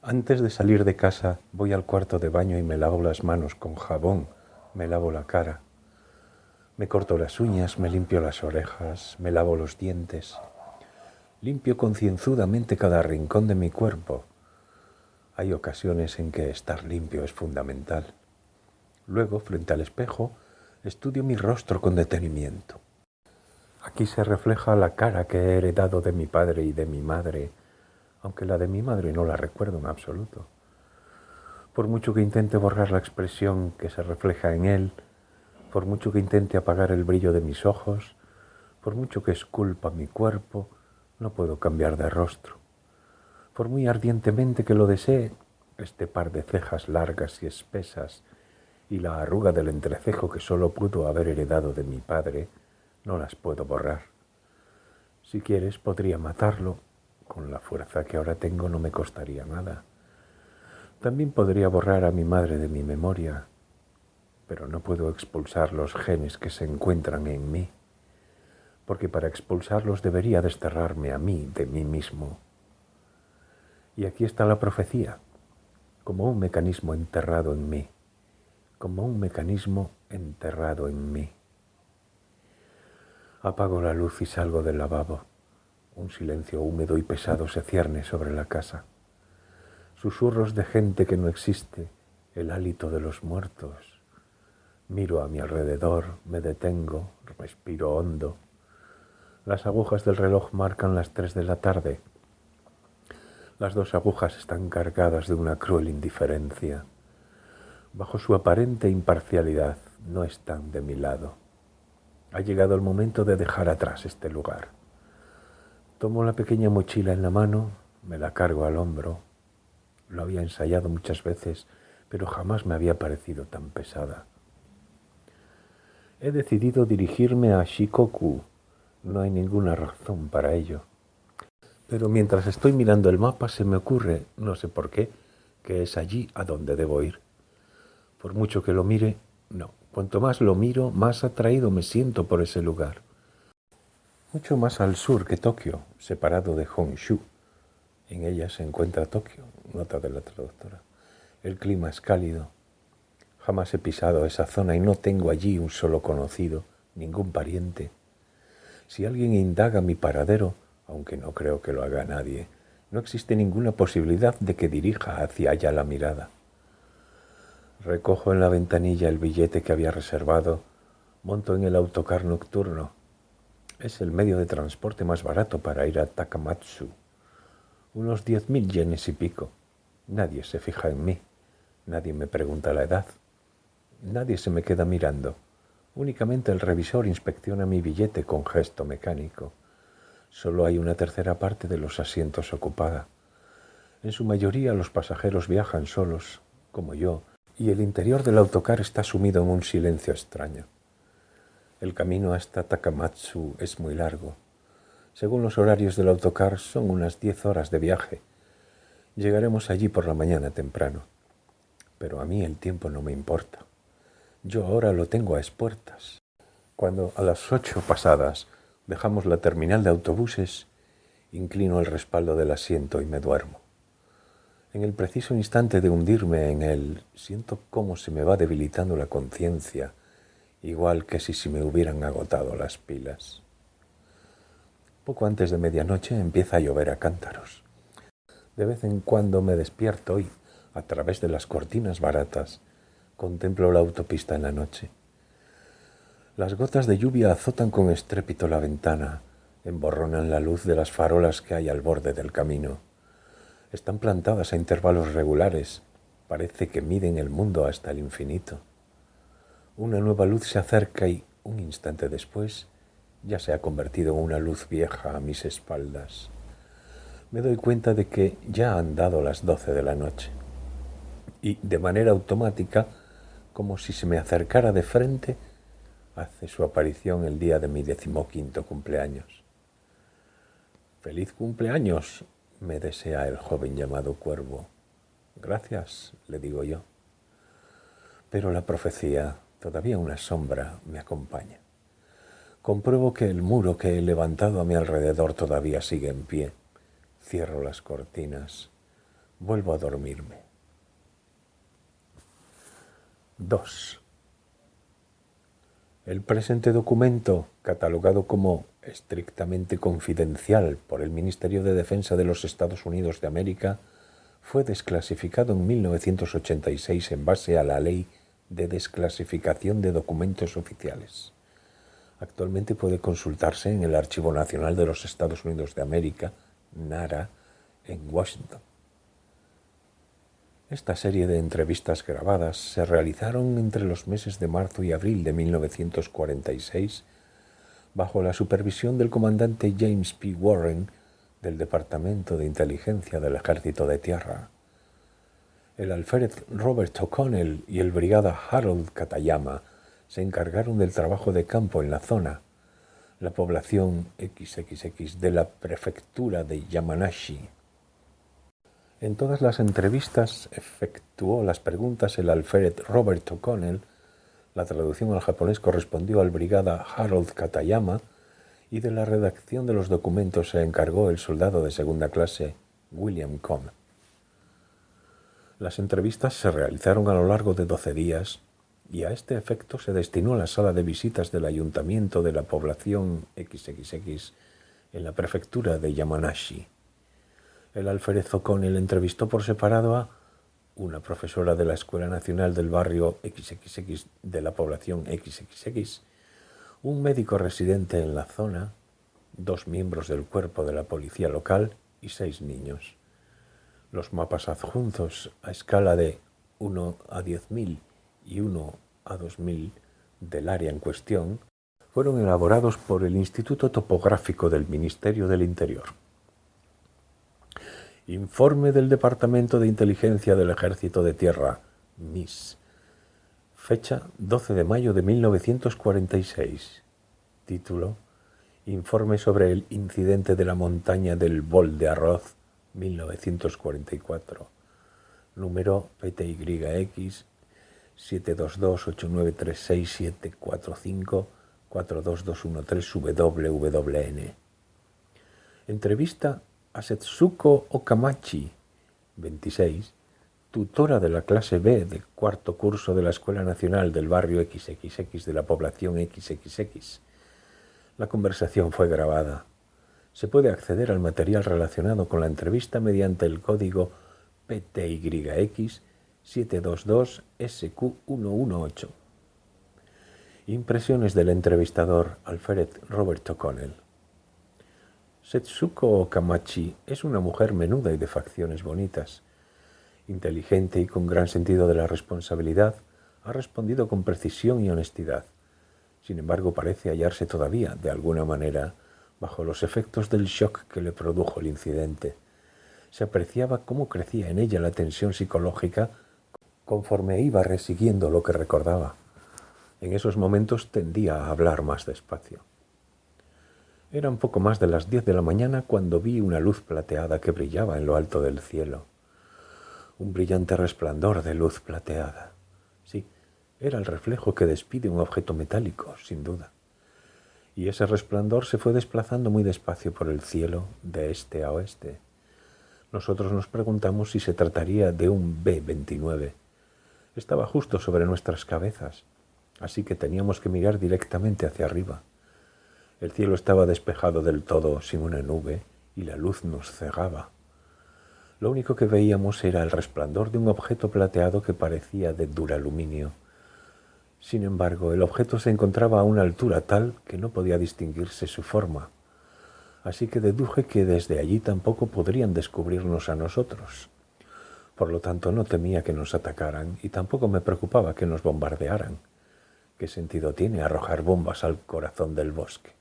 Antes de salir de casa voy al cuarto de baño y me lavo las manos con jabón, me lavo la cara, me corto las uñas, me limpio las orejas, me lavo los dientes, limpio concienzudamente cada rincón de mi cuerpo. Hay ocasiones en que estar limpio es fundamental. Luego, frente al espejo, estudio mi rostro con detenimiento. Aquí se refleja la cara que he heredado de mi padre y de mi madre, aunque la de mi madre no la recuerdo en absoluto. Por mucho que intente borrar la expresión que se refleja en él, por mucho que intente apagar el brillo de mis ojos, por mucho que esculpa mi cuerpo, no puedo cambiar de rostro. Por muy ardientemente que lo desee, este par de cejas largas y espesas y la arruga del entrecejo que solo pudo haber heredado de mi padre, no las puedo borrar. Si quieres, podría matarlo. Con la fuerza que ahora tengo no me costaría nada. También podría borrar a mi madre de mi memoria, pero no puedo expulsar los genes que se encuentran en mí, porque para expulsarlos debería desterrarme a mí de mí mismo. Y aquí está la profecía, como un mecanismo enterrado en mí, como un mecanismo enterrado en mí. Apago la luz y salgo del lavabo. Un silencio húmedo y pesado se cierne sobre la casa. Susurros de gente que no existe, el hálito de los muertos. Miro a mi alrededor, me detengo, respiro hondo. Las agujas del reloj marcan las 3 de la tarde. Las 2 agujas están cargadas de una cruel indiferencia. Bajo su aparente imparcialidad, no están de mi lado. Ha llegado el momento de dejar atrás este lugar. Tomo la pequeña mochila en la mano, me la cargo al hombro. Lo había ensayado muchas veces, pero jamás me había parecido tan pesada. He decidido dirigirme a Shikoku. No hay ninguna razón para ello. Pero mientras estoy mirando el mapa se me ocurre, no sé por qué, que es allí a donde debo ir. Por mucho que lo mire, no. Cuanto más lo miro, más atraído me siento por ese lugar. Mucho más al sur que Tokio, separado de Honshu. En ella se encuentra Tokio, nota de la traductora. El clima es cálido. Jamás he pisado esa zona y no tengo allí un solo conocido, ningún pariente. Si alguien indaga mi paradero, aunque no creo que lo haga nadie, no existe ninguna posibilidad de que dirija hacia allá la mirada. Recojo en la ventanilla el billete que había reservado, monto en el autocar nocturno. Es el medio de transporte más barato para ir a Takamatsu. Unos 10.000 yenes y pico. Nadie se fija en mí. Nadie me pregunta la edad. Nadie se me queda mirando. Únicamente el revisor inspecciona mi billete con gesto mecánico. Solo hay una tercera parte de los asientos ocupada. En su mayoría los pasajeros viajan solos, como yo, y el interior del autocar está sumido en un silencio extraño. El camino hasta Takamatsu es muy largo. Según los horarios del autocar, son unas 10 horas de viaje. Llegaremos allí por la mañana temprano. Pero a mí el tiempo no me importa. Yo ahora lo tengo a expuertas. Cuando a las 8 pasadas dejamos la terminal de autobuses, inclino el respaldo del asiento y me duermo. En el preciso instante de hundirme en él, siento cómo se me va debilitando la conciencia, igual que si se me hubieran agotado las pilas. Poco antes de medianoche empieza a llover a cántaros. De vez en cuando me despierto y, a través de las cortinas baratas, contemplo la autopista en la noche. Las gotas de lluvia azotan con estrépito la ventana, emborronan la luz de las farolas que hay al borde del camino. Están plantadas a intervalos regulares, parece que miden el mundo hasta el infinito. Una nueva luz se acerca y, un instante después, ya se ha convertido en una luz vieja a mis espaldas. Me doy cuenta de que ya han dado las 12 de la noche. Y, de manera automática, como si se me acercara de frente, hace su aparición el día de mi 15º cumpleaños. «¡Feliz cumpleaños!», me desea el joven llamado Cuervo. «Gracias», le digo yo. Pero la profecía, todavía una sombra, me acompaña. Compruebo que el muro que he levantado a mi alrededor todavía sigue en pie. Cierro las cortinas. vuelvo a dormirme. 2. El presente documento, catalogado como estrictamente confidencial por el Ministerio de Defensa de los Estados Unidos de América, fue desclasificado en 1986 en base a la Ley de Desclasificación de Documentos Oficiales. Actualmente puede consultarse en el Archivo Nacional de los Estados Unidos de América, NARA, en Washington. Esta serie de entrevistas grabadas se realizaron entre los meses de marzo y abril de 1946 bajo la supervisión del comandante James P. Warren del Departamento de Inteligencia del Ejército de Tierra. El alférez Robert O'Connell y el brigada Harold Katayama se encargaron del trabajo de campo en la zona. La población XXX de la prefectura de Yamanashi. En todas las entrevistas efectuó las preguntas el alférez Robert O'Connell, la traducción al japonés correspondió al brigada Harold Katayama y de la redacción de los documentos se encargó el soldado de segunda clase William Cohn. Las entrevistas se realizaron a lo largo de 12 días y a este efecto se destinó la sala de visitas del ayuntamiento de la población XXX en la prefectura de Yamanashi. El alférez O'Connell entrevistó por separado a una profesora de la Escuela Nacional del barrio XXX de la población XXX, un médico residente en la zona, 2 miembros del cuerpo de la policía local y 6 niños. Los mapas adjuntos a escala de 1 a 10.000 y 1 a 2.000 del área en cuestión fueron elaborados por el Instituto Topográfico del Ministerio del Interior. Informe del Departamento de Inteligencia del Ejército de Tierra, MIS. Fecha 12 de mayo de 1946. Título: Informe sobre el incidente de la montaña del Bol de Arroz, 1944. Número PTYX 722893674542213WWN. Entrevista a Setsuko Okamachi, 26, tutora de la clase B de cuarto curso de la Escuela Nacional del barrio XXX de la población XXX. La conversación fue grabada. Se puede acceder al material relacionado con la entrevista mediante el código PTYX 722SQ118. Impresiones del entrevistador alférez Robert O'Connell. Setsuko Okamachi es una mujer menuda y de facciones bonitas. Inteligente y con gran sentido de la responsabilidad, ha respondido con precisión y honestidad. Sin embargo, parece hallarse todavía, de alguna manera, bajo los efectos del shock que le produjo el incidente. Se apreciaba cómo crecía en ella la tensión psicológica conforme iba resiguiendo lo que recordaba. En esos momentos tendía a hablar más despacio. Era un poco más de las 10 de la mañana cuando vi una luz plateada que brillaba en lo alto del cielo. Un brillante resplandor de luz plateada. Sí, era el reflejo que despide un objeto metálico, sin duda. Y ese resplandor se fue desplazando muy despacio por el cielo, de este a oeste. Nosotros nos preguntamos si se trataría de un B-29. Estaba justo sobre nuestras cabezas, así que teníamos que mirar directamente hacia arriba. El cielo estaba despejado del todo, sin una nube, y la luz nos cegaba. Lo único que veíamos era el resplandor de un objeto plateado que parecía de duraluminio. Sin embargo, el objeto se encontraba a una altura tal que no podía distinguirse su forma. Así que deduje que desde allí tampoco podrían descubrirnos a nosotros. Por lo tanto, no temía que nos atacaran y tampoco me preocupaba que nos bombardearan. ¿Qué sentido tiene arrojar bombas al corazón del bosque?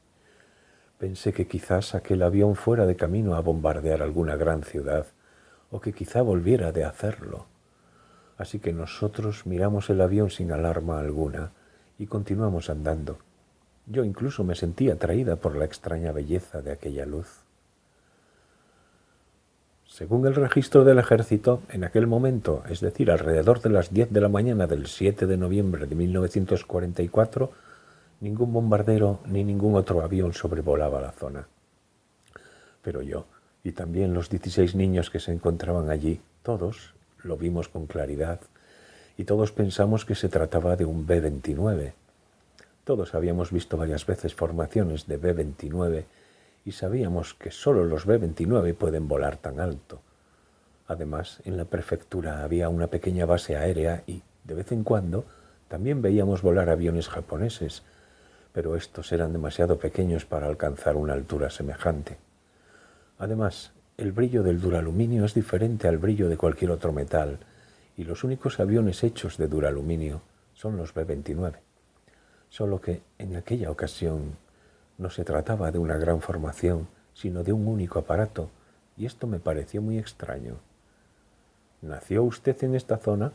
Pensé que quizás aquel avión fuera de camino a bombardear alguna gran ciudad, o que quizá volviera de hacerlo. Así que nosotros miramos el avión sin alarma alguna y continuamos andando. Yo incluso me sentí atraída por la extraña belleza de aquella luz. Según el registro del ejército, en aquel momento, es decir, alrededor de las 10 de la mañana del 7 de noviembre de 1944, ningún bombardero ni ningún otro avión sobrevolaba la zona. Pero yo, y también los 16 niños que se encontraban allí, Todos lo vimos con claridad y todos pensamos que se trataba de un B-29. Todos habíamos visto varias veces formaciones de B-29 y sabíamos que solo los B-29 pueden volar tan alto. Además, en la prefectura había una pequeña base aérea y, de vez en cuando, también veíamos volar aviones japoneses, pero estos eran demasiado pequeños para alcanzar una altura semejante. Además, el brillo del duraluminio es diferente al brillo de cualquier otro metal, y los únicos aviones hechos de duraluminio son los B-29. Solo que, en aquella ocasión, no se trataba de una gran formación, sino de un único aparato, y esto me pareció muy extraño. ¿Nació usted en esta zona?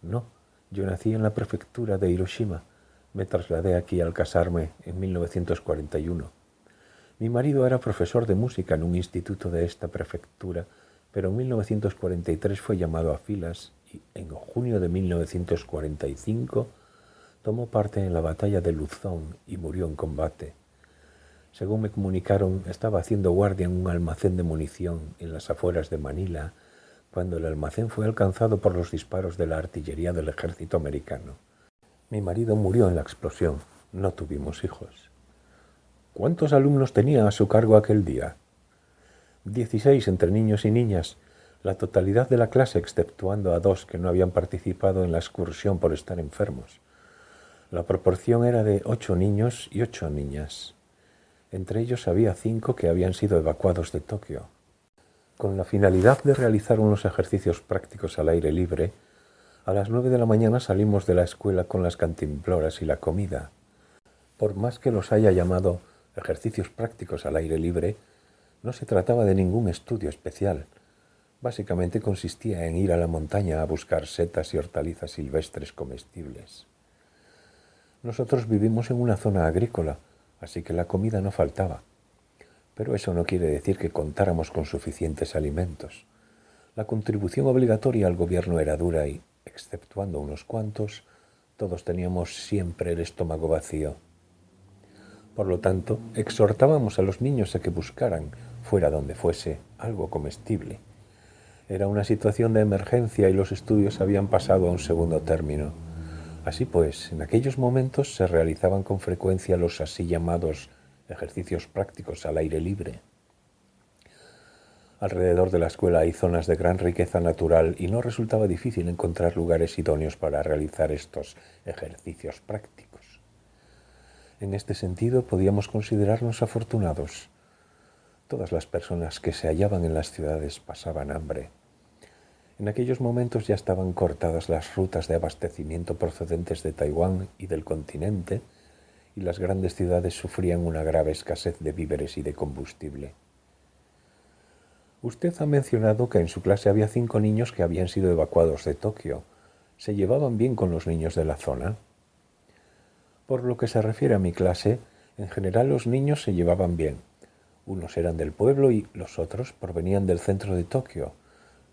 No, yo nací en la prefectura de Hiroshima. Me trasladé aquí al casarme en 1941. Mi marido era profesor de música en un instituto de esta prefectura, pero en 1943 fue llamado a filas y en junio de 1945 tomó parte en la batalla de Luzón y murió en combate. Según me comunicaron, estaba haciendo guardia en un almacén de munición en las afueras de Manila, cuando el almacén fue alcanzado por los disparos de la artillería del ejército americano. Mi marido murió en la explosión. No tuvimos hijos. ¿Cuántos alumnos tenía a su cargo aquel día? 16 entre niños y niñas, la totalidad de la clase exceptuando a 2 que no habían participado en la excursión por estar enfermos. La proporción era de 8 niños y 8 niñas. Entre ellos había 5 que habían sido evacuados de Tokio. Con la finalidad de realizar unos ejercicios prácticos al aire libre, a las 9 de la mañana salimos de la escuela con las cantimploras y la comida. Por más que los haya llamado ejercicios prácticos al aire libre, no se trataba de ningún estudio especial. Básicamente consistía en ir a la montaña a buscar setas y hortalizas silvestres comestibles. Nosotros vivimos en una zona agrícola, así que la comida no faltaba. Pero eso no quiere decir que contáramos con suficientes alimentos. La contribución obligatoria al gobierno era dura y, exceptuando unos cuantos, todos teníamos siempre el estómago vacío. Por lo tanto, exhortábamos a los niños a que buscaran, fuera donde fuese, algo comestible. Era una situación de emergencia y los estudios habían pasado a un segundo término. Así pues, en aquellos momentos se realizaban con frecuencia los así llamados ejercicios prácticos al aire libre. Alrededor de la escuela hay zonas de gran riqueza natural y no resultaba difícil encontrar lugares idóneos para realizar estos ejercicios prácticos. En este sentido, podíamos considerarnos afortunados. Todas las personas que se hallaban en las ciudades pasaban hambre. En aquellos momentos ya estaban cortadas las rutas de abastecimiento procedentes de Taiwán y del continente, y las grandes ciudades sufrían una grave escasez de víveres y de combustible. Usted ha mencionado que en su clase había 5 niños que habían sido evacuados de Tokio. ¿Se llevaban bien con los niños de la zona? Por lo que se refiere a mi clase, en general los niños se llevaban bien. Unos eran del pueblo y los otros provenían del centro de Tokio.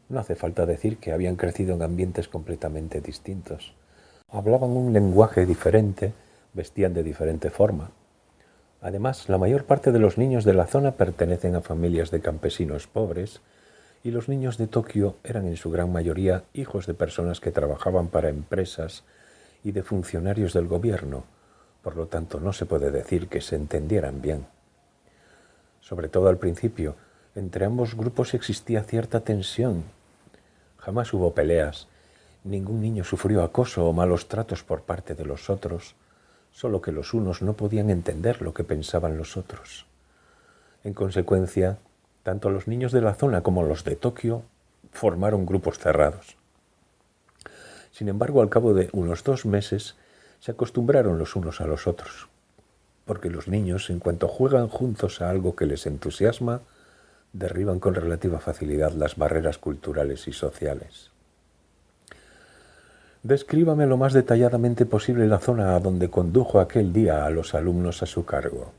No hace falta decir que habían crecido en ambientes completamente distintos. Hablaban un lenguaje diferente, vestían de diferente forma. Además, la mayor parte de los niños de la zona pertenecen a familias de campesinos pobres y los niños de Tokio eran en su gran mayoría hijos de personas que trabajaban para empresas y de funcionarios del gobierno. Por lo tanto, no se puede decir que se entendieran bien. Sobre todo al principio, entre ambos grupos existía cierta tensión. Jamás hubo peleas, ningún niño sufrió acoso o malos tratos por parte de los otros, solo que los unos no podían entender lo que pensaban los otros. En consecuencia, tanto los niños de la zona como los de Tokio formaron grupos cerrados. Sin embargo, al cabo de unos 2 meses, se acostumbraron los unos a los otros, porque los niños, en cuanto juegan juntos a algo que les entusiasma, derriban con relativa facilidad las barreras culturales y sociales. Descríbame lo más detalladamente posible la zona a donde condujo aquel día a los alumnos a su cargo.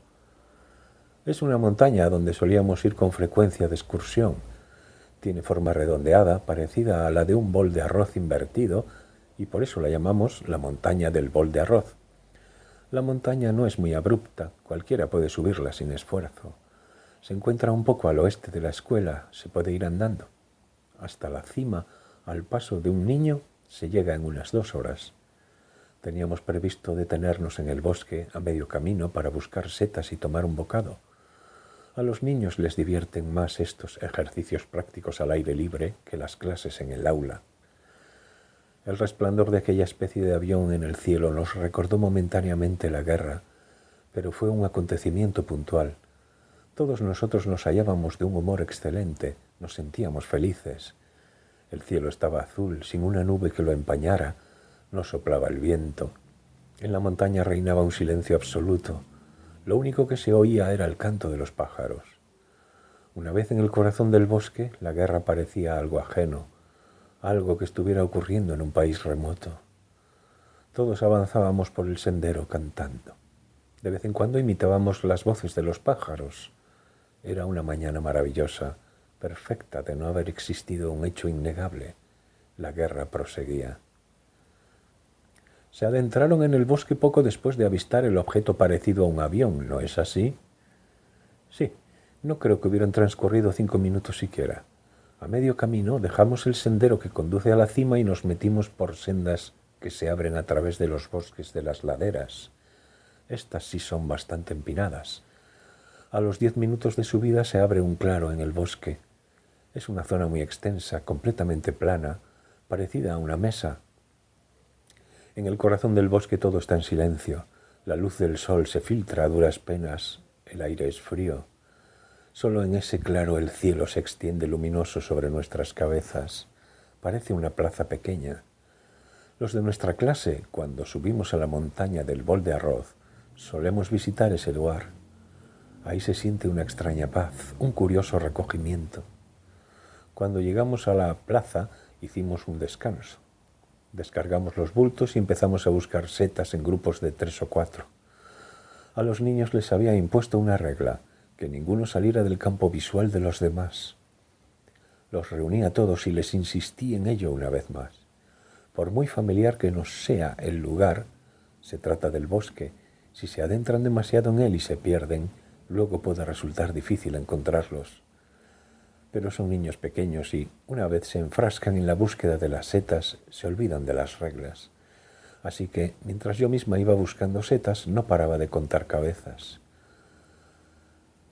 Es una montaña a donde solíamos ir con frecuencia de excursión. Tiene forma redondeada, parecida a la de un bol de arroz invertido, y por eso la llamamos la montaña del bol de arroz. La montaña no es muy abrupta, cualquiera puede subirla sin esfuerzo. Se encuentra un poco al oeste de la escuela, se puede ir andando. Hasta la cima, al paso de un niño, se llega en unas 2 horas. Teníamos previsto detenernos en el bosque a medio camino para buscar setas y tomar un bocado. A los niños les divierten más estos ejercicios prácticos al aire libre que las clases en el aula. El resplandor de aquella especie de avión en el cielo nos recordó momentáneamente la guerra, pero fue un acontecimiento puntual. Todos nosotros nos hallábamos de un humor excelente, nos sentíamos felices. El cielo estaba azul, sin una nube que lo empañara, no soplaba el viento. En la montaña reinaba un silencio absoluto. Lo único que se oía era el canto de los pájaros. Una vez en el corazón del bosque, la guerra parecía algo ajeno, algo que estuviera ocurriendo en un país remoto. Todos avanzábamos por el sendero cantando. De vez en cuando imitábamos las voces de los pájaros. Era una mañana maravillosa, perfecta de no haber existido un hecho innegable. La guerra proseguía. Se adentraron en el bosque poco después de avistar el objeto parecido a un avión, ¿no es así? Sí, no creo que hubieran transcurrido 5 minutos siquiera. A medio camino dejamos el sendero que conduce a la cima y nos metimos por sendas que se abren a través de los bosques de las laderas. Estas sí son bastante empinadas. A los 10 minutos de subida se abre un claro en el bosque. Es una zona muy extensa, completamente plana, parecida a una mesa. En el corazón del bosque todo está en silencio. La luz del sol se filtra a duras penas. El aire es frío. Solo en ese claro el cielo se extiende luminoso sobre nuestras cabezas. Parece una plaza pequeña. Los de nuestra clase, cuando subimos a la montaña del Bol de Arroz, solemos visitar ese lugar. Ahí se siente una extraña paz, un curioso recogimiento. Cuando llegamos a la plaza, hicimos un descanso. Descargamos los bultos y empezamos a buscar setas en grupos de 3 o 4. A los niños les había impuesto una regla, que ninguno saliera del campo visual de los demás. Los reuní a todos y les insistí en ello una vez más. Por muy familiar que nos sea el lugar, se trata del bosque. Si se adentran demasiado en él y se pierden, luego puede resultar difícil encontrarlos. Pero son niños pequeños y, una vez se enfrascan en la búsqueda de las setas, se olvidan de las reglas. Así que, mientras yo misma iba buscando setas, no paraba de contar cabezas.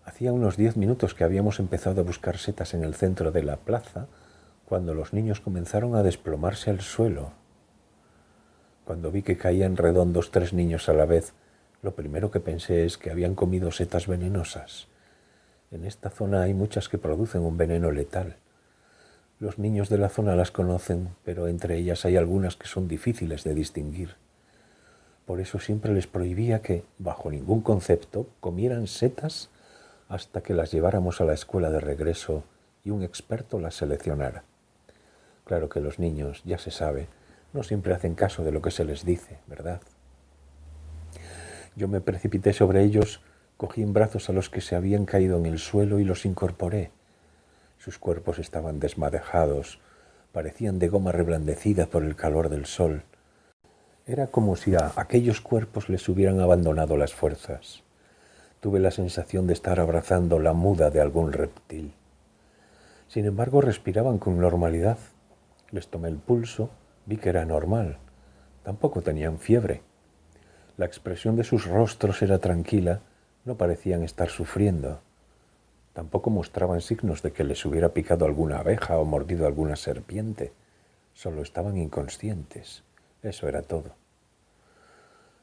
Hacía unos 10 minutos que habíamos empezado a buscar setas en el centro de la plaza, cuando los niños comenzaron a desplomarse al suelo. Cuando vi que caían redondos 3 niños a la vez, lo primero que pensé es que habían comido setas venenosas. En esta zona hay muchas que producen un veneno letal. Los niños de la zona las conocen, pero entre ellas hay algunas que son difíciles de distinguir. Por eso siempre les prohibía que, bajo ningún concepto, comieran setas hasta que las lleváramos a la escuela de regreso y un experto las seleccionara. Claro que los niños, ya se sabe, no siempre hacen caso de lo que se les dice, ¿verdad? Yo me precipité sobre ellos, cogí en brazos a los que se habían caído en el suelo y los incorporé. Sus cuerpos estaban desmadejados, parecían de goma reblandecida por el calor del sol. Era como si a aquellos cuerpos les hubieran abandonado las fuerzas. Tuve la sensación de estar abrazando la muda de algún reptil. Sin embargo, respiraban con normalidad. Les tomé el pulso, vi que era normal. Tampoco tenían fiebre. La expresión de sus rostros era tranquila, no parecían estar sufriendo. Tampoco mostraban signos de que les hubiera picado alguna abeja o mordido alguna serpiente. Solo estaban inconscientes. Eso era todo.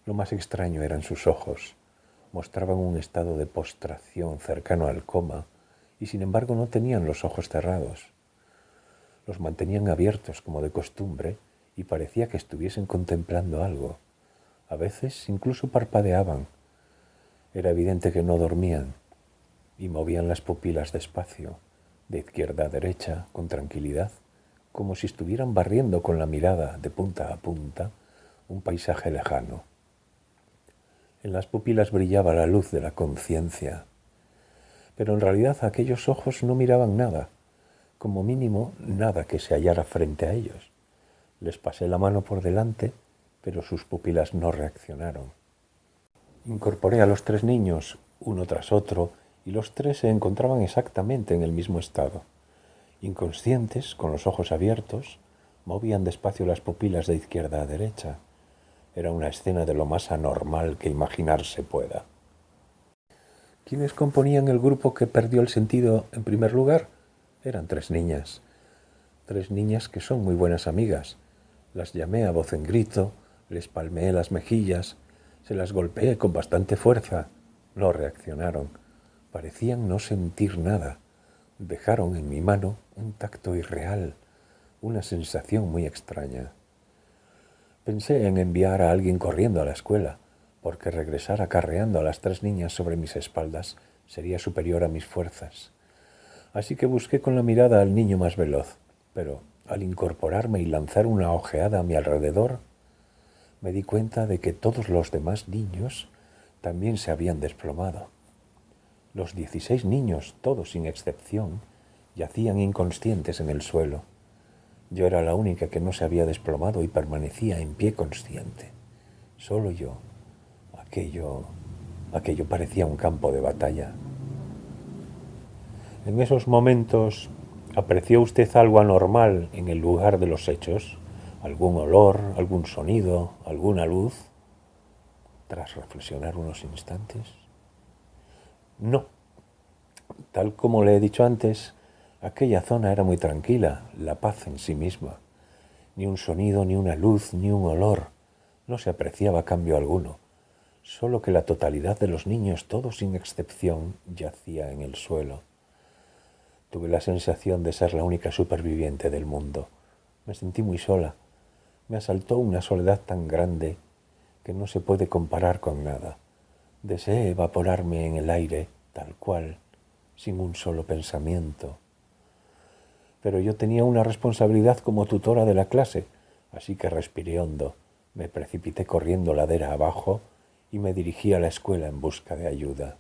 Lo más extraño eran sus ojos. Mostraban un estado de postración cercano al coma y sin embargo no tenían los ojos cerrados. Los mantenían abiertos como de costumbre y parecía que estuviesen contemplando algo. A veces incluso parpadeaban. Era evidente que no dormían y movían las pupilas despacio, de izquierda a derecha, con tranquilidad, como si estuvieran barriendo con la mirada de punta a punta un paisaje lejano. En las pupilas brillaba la luz de la conciencia, pero en realidad aquellos ojos no miraban nada, como mínimo nada que se hallara frente a ellos. Les pasé la mano por delante, pero sus pupilas no reaccionaron. Incorporé a los 3 niños, uno tras otro, y los 3 se encontraban exactamente en el mismo estado. Inconscientes, con los ojos abiertos, movían despacio las pupilas de izquierda a derecha. Era una escena de lo más anormal que imaginarse pueda. ¿Quiénes componían el grupo que perdió el sentido en primer lugar? Eran 3 niñas. 3 niñas que son muy buenas amigas. Las llamé a voz en grito, les palmeé las mejillas, se las golpeé con bastante fuerza. No reaccionaron. Parecían no sentir nada. Dejaron en mi mano un tacto irreal, una sensación muy extraña. Pensé en enviar a alguien corriendo a la escuela, porque regresar acarreando a las 3 niñas sobre mis espaldas sería superior a mis fuerzas. Así que busqué con la mirada al niño más veloz, pero al incorporarme y lanzar una ojeada a mi alrededor, me di cuenta de que todos los demás niños también se habían desplomado. Los 16 niños, todos sin excepción, yacían inconscientes en el suelo. Yo era la única que no se había desplomado y permanecía en pie consciente. Solo yo. Aquello parecía un campo de batalla. En esos momentos, ¿apreció usted algo anormal en el lugar de los hechos? ¿Algún olor, algún sonido, alguna luz? Tras reflexionar unos instantes. No. Tal como le he dicho antes, aquella zona era muy tranquila, la paz en sí misma. Ni un sonido, ni una luz, ni un olor. No se apreciaba cambio alguno. Solo que la totalidad de los niños, todos sin excepción, yacía en el suelo. Tuve la sensación de ser la única superviviente del mundo. Me sentí muy sola. Me asaltó una soledad tan grande que no se puede comparar con nada. Deseé evaporarme en el aire, tal cual, sin un solo pensamiento. Pero yo tenía una responsabilidad como tutora de la clase, así que respiré hondo, me precipité corriendo ladera abajo y me dirigí a la escuela en busca de ayuda.